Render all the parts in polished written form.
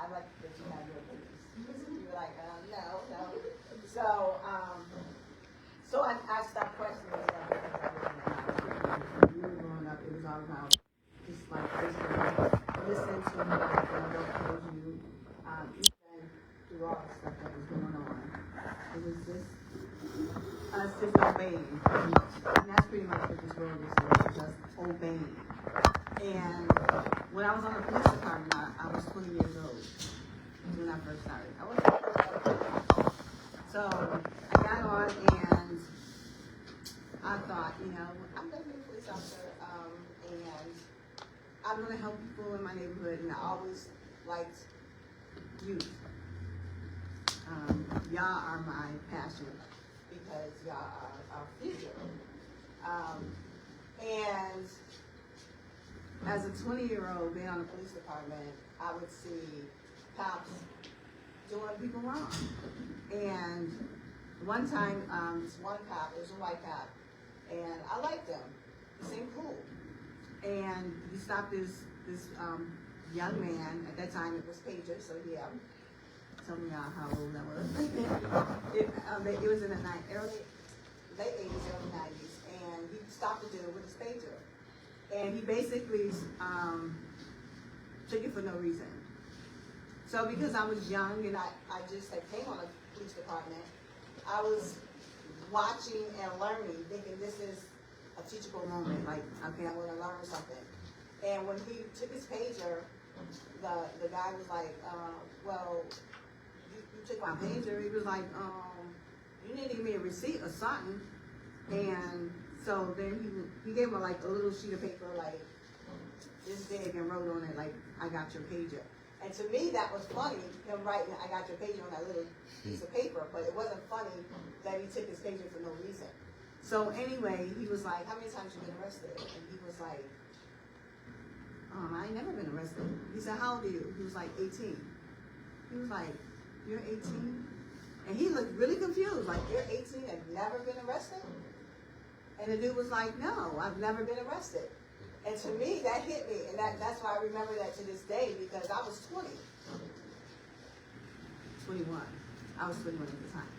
I like that you have your opinions. You were like, no. So I stopped questioning stuff because I wasn't allowed. When we were growing up, it was all about just like basically listen to what the adult told you, even through all the stuff that was going on. It was just us just obeying pretty much. And that's pretty much what this world is, just obeying. And when I was on the police department, I was 20 years old when I first started. I was so I got on and I thought, I'm going to be a police officer, and I'm going to help people in my neighborhood, and I always liked youth. Y'all are my passion because y'all are our future. And as a 20-year-old being on the police department, I would see cops doing people wrong. And one time, this one cop, it was a white cop, and I liked him. He seemed cool. And he stopped this young man. At that time, it was pager, so yeah. Tell me how old that was. It was in the late 80s, early 90s, and he stopped the dude with his pager. And he basically took it for no reason. So because I was young and I just had came on the police department, I was watching and learning, thinking this is a teachable moment, like, okay, I'm going to learn something. And when he took his pager, the guy was like, well, you took my pager. He was like, you didn't give me a receipt or something. And so then he gave him like a little sheet of paper, like this big, and wrote on it, like, I got your pager. And to me, that was funny, him writing, I got your pager on that little piece of paper, but it wasn't funny that he took his pager for no reason. So anyway, he was like, how many times you been arrested? And he was like, I ain't never been arrested. He said, how old are you? He was like, 18. He was like, you're 18? And he looked really confused, like, you're 18 and never been arrested? And the dude was like, no, I've never been arrested. And to me, that hit me, and that's why I remember that to this day, because I was 21. I was 21 at the time.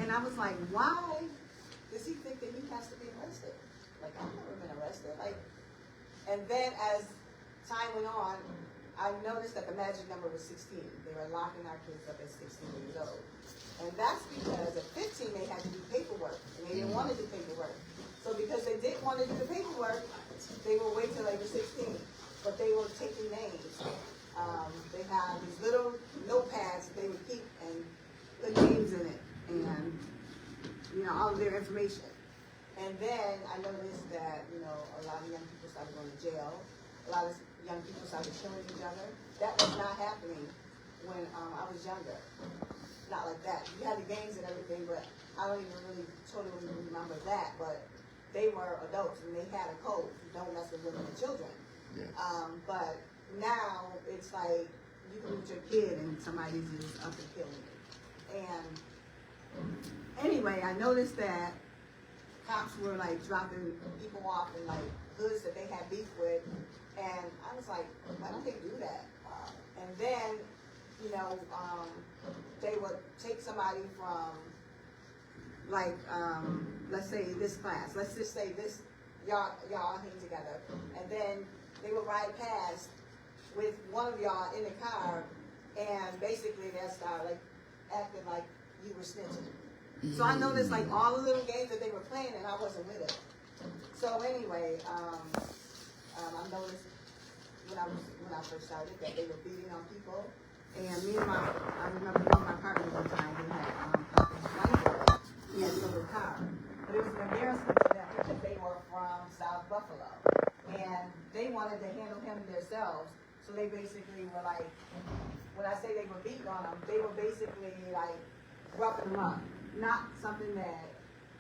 And I was like, why does he think that he has to be arrested? Like, I've never been arrested. Like, and then as time went on, I noticed that the magic number was 16. They were locking our kids up at 16 years old. And that's because at 15, they had to do paperwork, and they didn't want to do paperwork. So because they didn't want to do the paperwork, they would wait till they were 16. But they were taking names. They had these little notepads that they would keep and put names in it, and all of their information. And then I noticed that a lot of young people started going to jail. A lot of young people started killing each other. That was not happening when I was younger. Not like that. You had the gangs and everything, but I don't even really totally remember that. But they were adults and they had a code. You don't mess with women and children. Yes. But now it's like you can meet your kid and somebody's just up and killing you. And anyway, I noticed that cops were like dropping people off in like hoods that they had beef with, and I was like, why don't they do that? And then they would take somebody from like let's say this class, let's just say this, y'all hang together, and then they would ride past with one of y'all in the car, and basically they'll start like acting like you were snitching. So I noticed like all the little games that they were playing, and I wasn't with it. So anyway, I noticed when I first started that they were beating on people, and I remember me and my partner one time, we had he had stole a car, but it was an embarrassment to them because they were from South Buffalo, and they wanted to handle him themselves. So they basically were like, when I say they were beating on him, they were basically like roughing him up. Not something that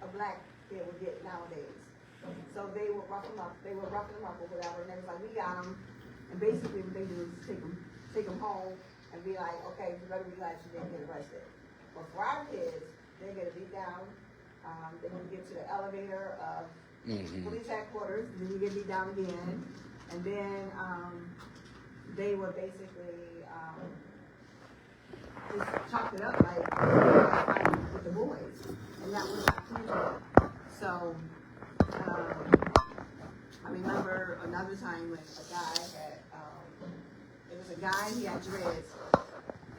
a black kid would get nowadays. So they would rough them up. They were roughing them up or whatever, and they was like, we got them. And basically what they do is take them home and be like, okay, you better be glad you didn't get arrested. But for our kids, they get a beat down. Then you get to the elevator of police headquarters, and then you get beat down again. And then they would basically just chalked it up like fighting with the boys, and that was not true to them. So I remember another time when a guy had, it was a guy, he had dreads,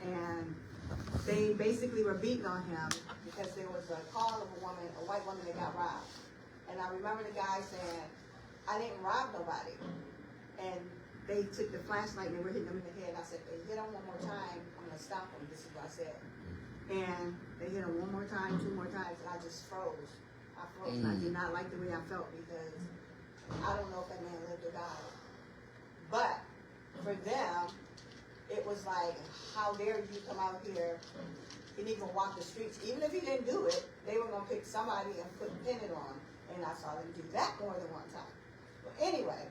and they basically were beating on him because there was a call of a white woman that got robbed. And I remember the guy saying, I didn't rob nobody. And they took the flashlight and they were hitting him in the head. I said, if they hit him one more time, I'm going to stop him. This is what I said. And they hit him one more time, 2 more times, and I just froze. I froze. And I did not like the way I felt because I don't know if that man lived or died. But for them, it was like, how dare you come out here and even walk the streets. Even if he didn't do it, they were going to pick somebody and put pin it on. And I saw them do that more than one time. But anyway,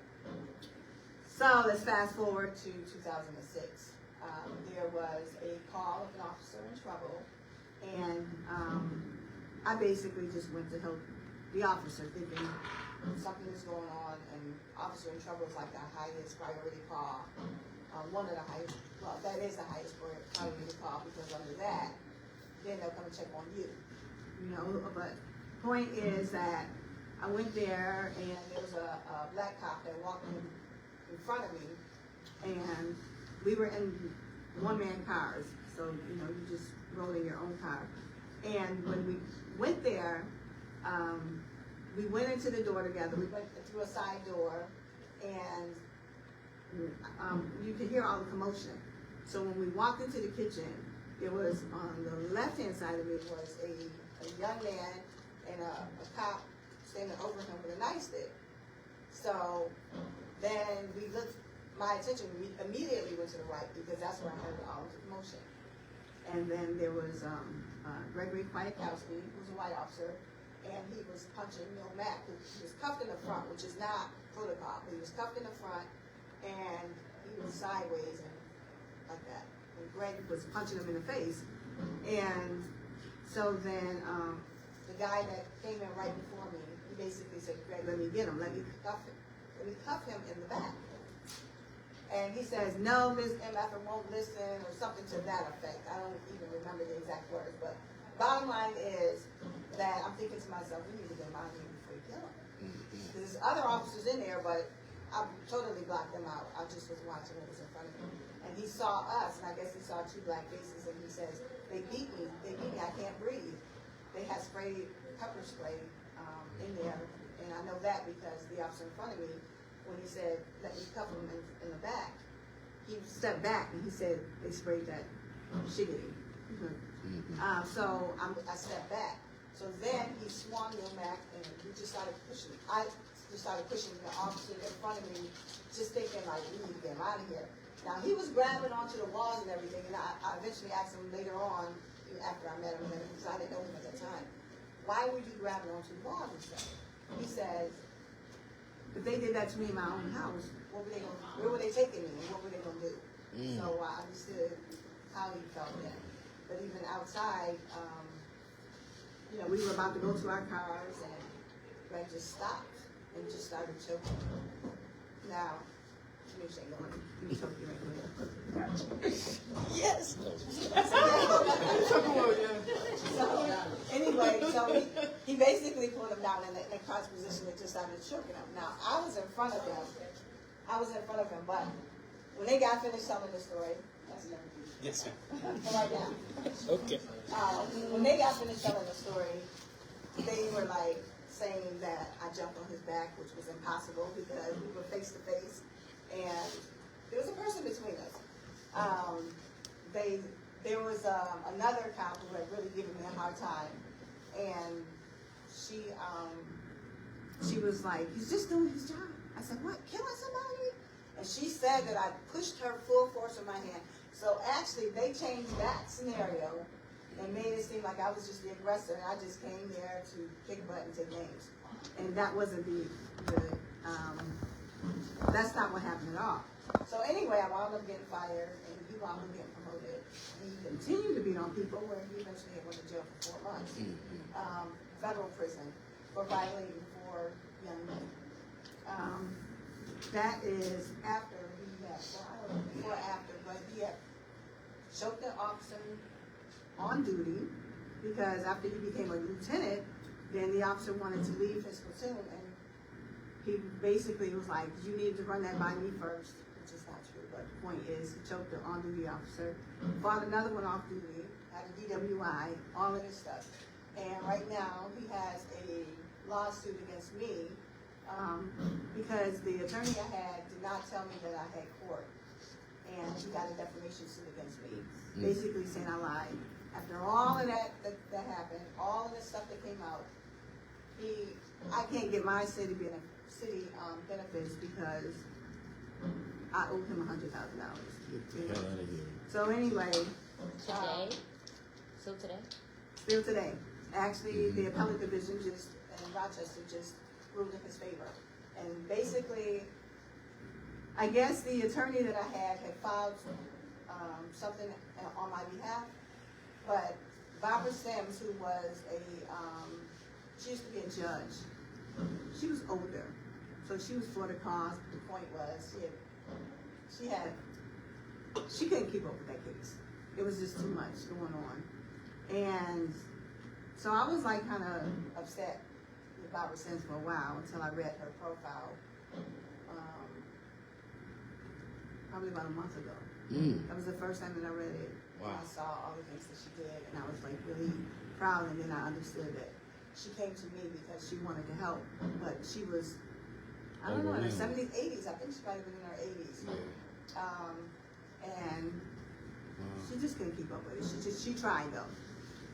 so let's fast forward to 2006. There was a call of an officer in trouble, and I basically just went to help the officer, thinking something is going on, and officer in trouble is like the highest priority call. One of the highest, well, that is the highest priority call, because under that, then they'll come and check on you. You know, but point is that I went there, and there was a black cop that walked in front of me, and we were in one-man cars, so, you know, you just roll in your own car. And when we went there, we went into the door together. We went through a side door, and you could hear all the commotion. So when we walked into the kitchen, it was on the left-hand side of me was a young man and a cop standing over him with a nightstick. So then my attention immediately went to the right, because that's where I heard all of the commotion. And then there was Gregory Kwiatkowski, who was a white officer, and he was punching Neil Mack, who was cuffed in the front, which is not protocol, but he was cuffed in the front, and he was sideways and like that. And Greg was punching him in the face. And so then the guy that came in right before me, he basically said, Greg, let me get him, let me cuff him. Let me cuff him in the back. And he says, no, Ms. MF won't listen, or something to that effect. I don't even remember the exact words, but bottom line is that I'm thinking to myself, we need to get him out of here before we kill him. Because there's other officers in there, but I totally blocked them out. I just was watching what was in front of me. And he saw us, and I guess he saw 2 black faces, and he says, they beat me, I can't breathe. They had pepper spray in there, and I know that because the officer in front of me, when he said, let me cuff him in the back, he stepped back and he said, they sprayed that shiggity. So I stepped back. So then he swung Neil Mack, and we just started pushing. I just started pushing the officer in front of me, just thinking like, we need to get him out of here. Now he was grabbing onto the walls and everything, and I eventually asked him later on, after I met him, because I didn't know him at that time, why were you grabbing onto the walls and stuff? He says, if they did that to me in my own house, where were they taking me, and what were they going to do? So I understood how he felt then. But even outside, you know, we were about to go to our cars, and Greg just stopped and just started choking. Now, let me choke you right here. Yes. So anyway, so he basically pulled him down in the crouch position and just started choking him. Now, I was in front of him, but when they got finished telling the story, yes, sir. Right now. Okay. When they got finished telling the story, they were like saying that I jumped on his back, which was impossible because we were face to face, and there was a person between us. There was another cop who had really given me a hard time, and she was like, he's just doing his job. I said, what, killing somebody? And she said that I pushed her full force with my hand. So actually, they changed that scenario and made it seem like I was just the aggressor, and I just came there to kick butt and take names. And that wasn't that's not what happened at all. So anyway, I wound up getting fired, and he wound up getting promoted. And he continued to beat on people, where he eventually went to jail for 4 months. Federal prison for violating 4 young men. That is after he had, well, I don't know before or after, but he had choked the officer on duty, because after he became a lieutenant, then the officer wanted to leave his platoon, and he basically was like, you need to run that by me first, which is not true, but the point is, he choked the on-duty officer, fought another one off duty, had a DWI, all of this stuff. And right now, he has a lawsuit against me, because the attorney I had did not tell me that I had court. And he got a defamation suit against me, basically saying I lied. After all of that happened, all of the stuff that came out, I can't get my city benefits because I owe him $100,000. Get the hell out of here. So anyway. Today? Still today? Still today. Actually, the appellate division in Rochester just ruled in his favor. And basically, I guess the attorney that I had filed something on my behalf, but Barbara Sims, who was she used to be a judge. She was older, so she was for the cause. The point was, she couldn't keep up with that case. It was just too much going on, and so I was like kind of upset with Barbara Sims for a while until I read her profile. Probably about a month ago. That was the first time that I read it. Wow. And I saw all the things that she did, and I was like really proud, and then I understood that she came to me because she wanted to help, but she was, I don't know, in her 70s, 80s. I think she might have been in her 80s. Yeah. And she just couldn't keep up with it. She tried though.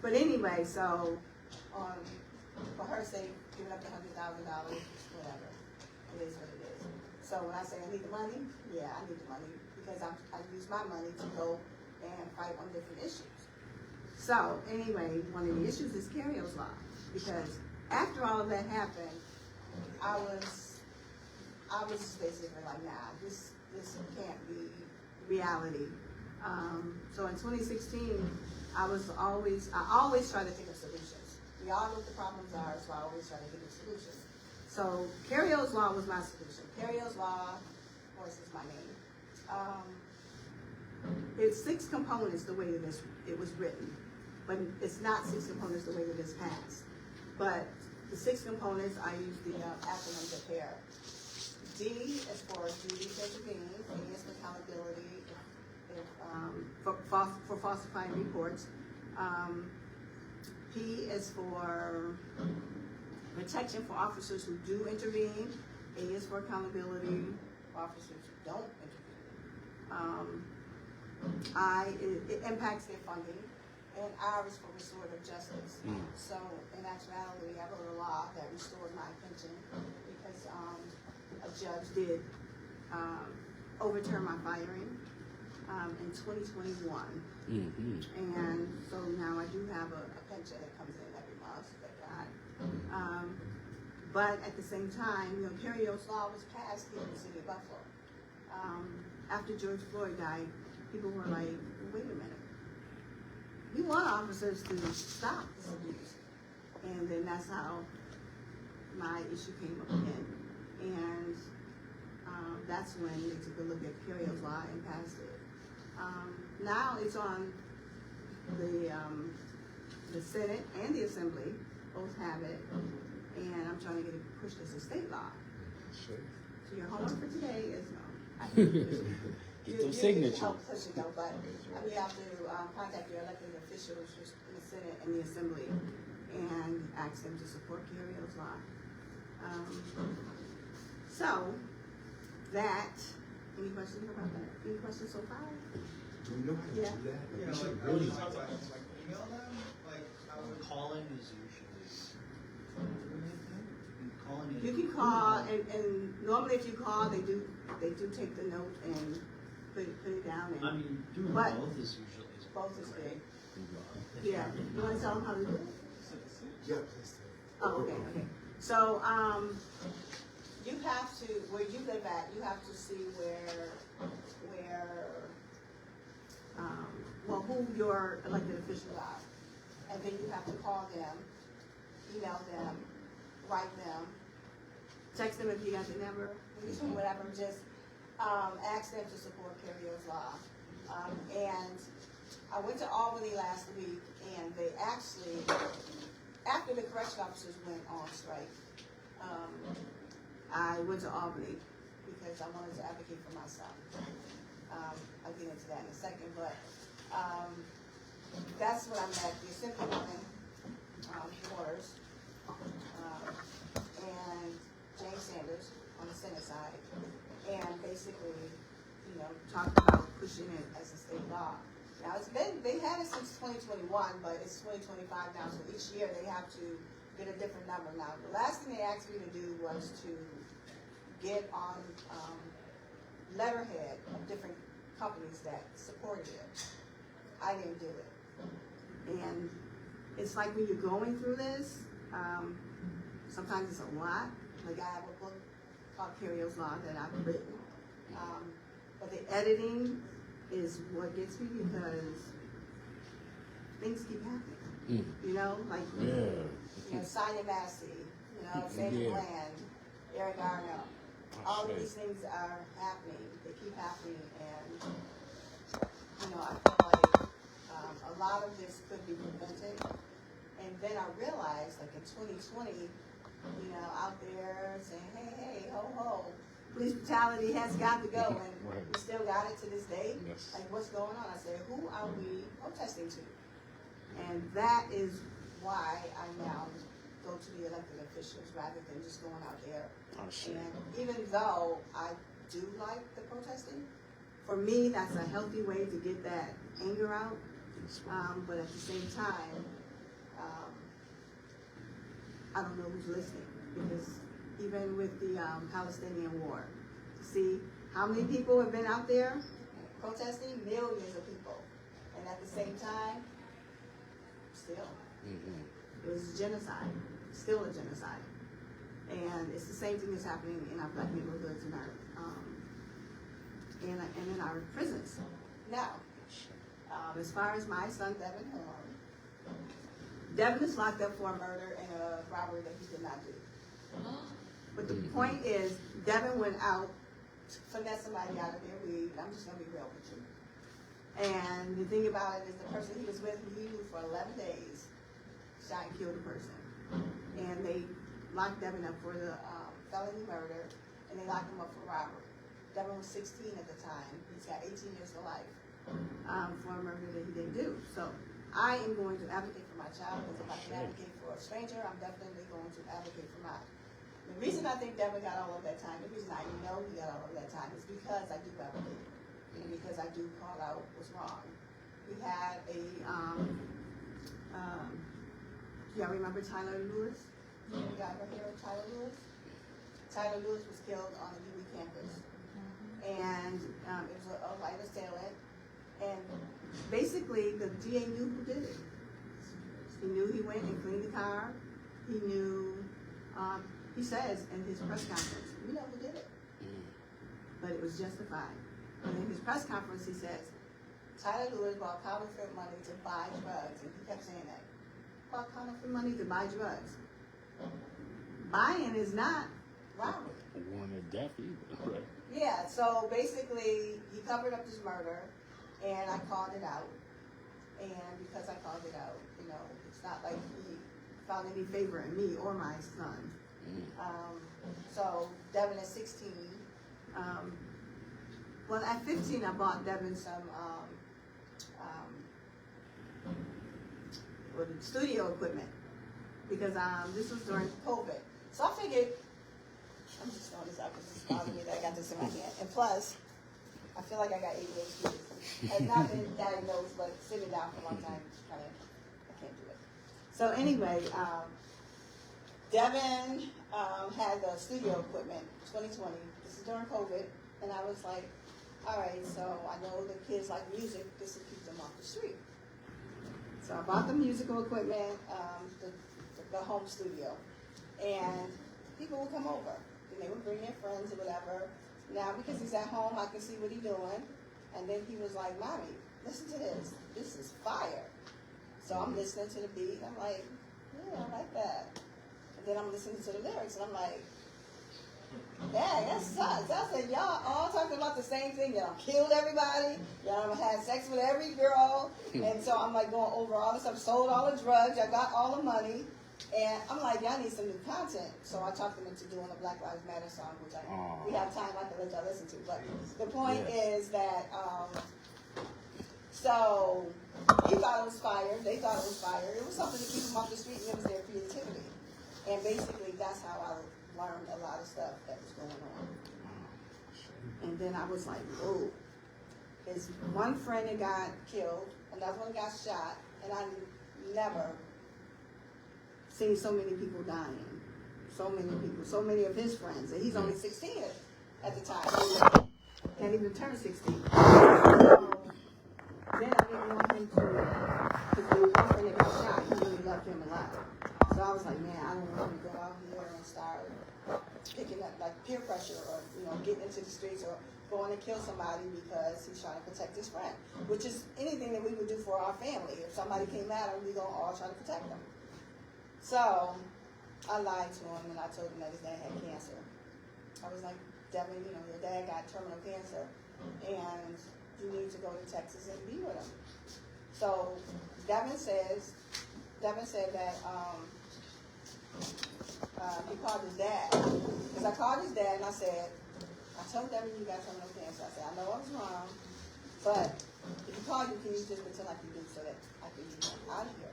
But anyway, so for her sake, giving up the $100,000, whatever. It is what it is. So when I say I need the money, yeah, I need the money because I use my money to go and fight on different issues. So anyway, one of the issues is Cariol's law, because after all of that happened, I was basically like, nah, this can't be reality. So in 2016, I always try to think of solutions. We all know what the problems are, so I always try to think of solutions. So Cariol's law was my solution. Cariol's law, of course, is my name. It's 6 components the way that it was written, but it's not 6 components the way that it's passed. But the 6 components, I use the acronyms of PAIR. D is for duty to intervene. A is for accountability for falsifying reports. P is for protection for officers who do intervene. A is for accountability for officers who don't intervene. It impacts their funding. And R is for restorative justice. So in actuality, we have a little law that restored my pension because a judge did overturn my firing in 2021. And so now I do have a pension that comes in every month, thank God. But at the same time, Cariol's law was passed here in the city of Buffalo. After George Floyd died, people were like, wait a minute. We want officers to stop this abuse. And then that's how my issue came up again. And that's when they took a look at Cariol's law and passed it. Now it's on the Senate and the Assembly, both have it. And I'm trying to get it pushed as a state law. Sure. So your homework for today is no. Get those signatures. Help push it though, but we have to contact your elected officials in the Senate and the Assembly and ask them to support Cariol's law. So that, any questions about that? Any questions so far? Do we know how to do that? Yeah, We should like, really. like email them? Like, how would Calling is usually. Calling is. You can call, and normally if you call, they do take the note and put it down. And I mean, doing but both is usually. both is good. Yeah. You want to tell them how to do it? Yeah, please. Oh, okay. So, you have to, where you live at, you have to see who your elected officials are. And then you have to call them, email them, write them, text them if you got the number, whatever, just ask them to support Cariol's law. And I went to Albany last week, and they actually, after the correction officers went on strike, I went to Albany because I wanted to advocate for my son. I'll get into that in a second, but that's what I met, the Assembly woman, Waters, and James Sanders on the Senate side, and basically, you know, talked about pushing it as a state law. Now they had it since 2021, but it's 2025 now, so each year they have to get a different number. Now, the last thing they asked me to do was to get on letterhead of different companies that supported it. I didn't do it. And it's like when you're going through this, sometimes it's a lot. Like I have a book called Cariols Law that I've written. But the editing is what gets me because things keep happening. You know, like you know, Sonia Massey, you know, Sandy Bland, Eric Arno. All of these things are happening. They keep happening, and you know, I feel like a lot of this could be prevented. And then I realized, like in 2020, you know, out there saying, hey, ho, ho, police brutality has got to go, and we still got it to this day. Like, what's going on? I said, who are we protesting to? And that is why I now go to the elected officials rather than just going out there. And even though I do like the protesting, for me, that's a healthy way to get that anger out. But at the same time, I don't know who's listening, because even with the Palestinian war, see how many people have been out there protesting? Millions of people. And at the same time, still, it was genocide, still a genocide. And it's the same thing that's happening in our black neighborhoods and our and in our prisons. Now, as far as my son Devin Horne, Devin is locked up for a murder and a robbery that he did not do. But the point is, Devin went out to finesse somebody out of their weed. I'm just gonna be real with you. And the thing about it is, the person he was with, who he knew for 11 days, shot and killed a person. And they locked Devin up for the felony murder, and they locked him up for robbery. Devin was 16 at the time. He's got 18 years to life for a murder that he didn't do. So I am going to advocate for my child, because if I can advocate for a stranger, I'm definitely going to advocate for mine. The reason I think Devin got all of that time, the reason I know he got all of that time, is because I do advocate, and because I do call out what's wrong. We had a, y'all remember Tyler Lewis? You guys ever hear of Tyler Lewis? Tyler Lewis was killed on the UB campus. And it was a white assailant. And basically, the DA knew who did it. He knew he went and cleaned the car. He knew, he says in his press conference, we know who did it. But it was justified. And in his press conference, he says, Tyler Lewis bought counterfeit money to buy drugs. And he kept saying that. Bought counterfeit money to buy drugs. Buying is not robbery. Wanted death either, right? Yeah, so basically, he covered up this murder, and I called it out. And because I called it out, you know, it's not like he found any favor in me or my son. So Devin at 16. Well, at 15, I bought Devin some studio equipment, because this was during COVID. So I figured, I'm just throwing this out because it's bothering me that I got this in my hand. And plus, I feel like I got ADHD. I've not been diagnosed, but sitting down for a long time, I can't do it. So anyway, Devin had the studio equipment, 2020. This is during COVID. And I was like, all right, so I know the kids like music. This will keep them off the street. So I bought the musical equipment, the home studio. And people would come over. And they would bring their friends or whatever. Now, because he's at home, I can see what he's doing. And then he was like, Mommy, listen to this. This is fire. So I'm listening to the beat. I'm like, yeah, I like that. And then I'm listening to the lyrics. And I'm like, Yeah, that sucks. I said, y'all all talking about the same thing. Y'all killed everybody. Y'all had sex with every girl. And so I'm like going over all this stuff, sold all the drugs. I got all the money. And I'm like, y'all need some new content. So I talked them into doing a Black Lives Matter song, which we have time I can let y'all listen to. But the point is that, so he thought it was fire. They thought it was fire. It was something to keep them off the street, and it was their creativity. And basically, that's how I learned a lot of stuff that was going on. And then I was like, whoa. His one friend that got killed, another one got shot, and I never seen so many people dying. So many people, so many of his friends. And he's only 16 at the time. Can't even turn 16. So then I didn't want him to, because the one friend that got shot, he really loved him a lot. So I was like, man, I don't want him to go out here and start picking up like peer pressure or, getting into the streets or going to kill somebody because he's trying to protect his friend, which is anything that we would do for our family. If somebody came at him, we gonna all try to protect them. So I lied to him and I told him that his dad had cancer. I was like, Devin, your dad got terminal cancer and you need to go to Texas and be with him. So Devin said that he called his dad. Because I called his dad and I told Devin you got terminal cancer. I said, I know I was wrong, but if he called you, can you just pretend like you do so that I can get him out of here?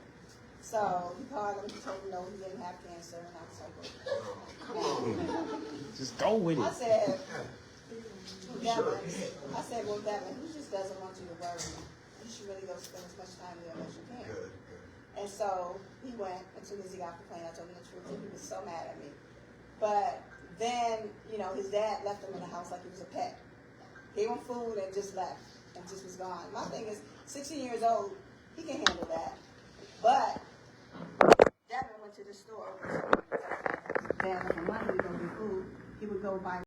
So he called him, he told him no, he didn't have cancer, and I was like, well, come on. Just go with it. I said, Devin, he just doesn't want you to worry. You should really go spend as much time there as you can. And so he went, as soon as he got the plane, I told him the truth, and he was so mad at me. But then, his dad left him in the house like he was a pet. Gave him food and just left, and just was gone. My thing is, 16 years old, he can handle that. But Devin went to the store. Dad, for money to go get food, he would go buy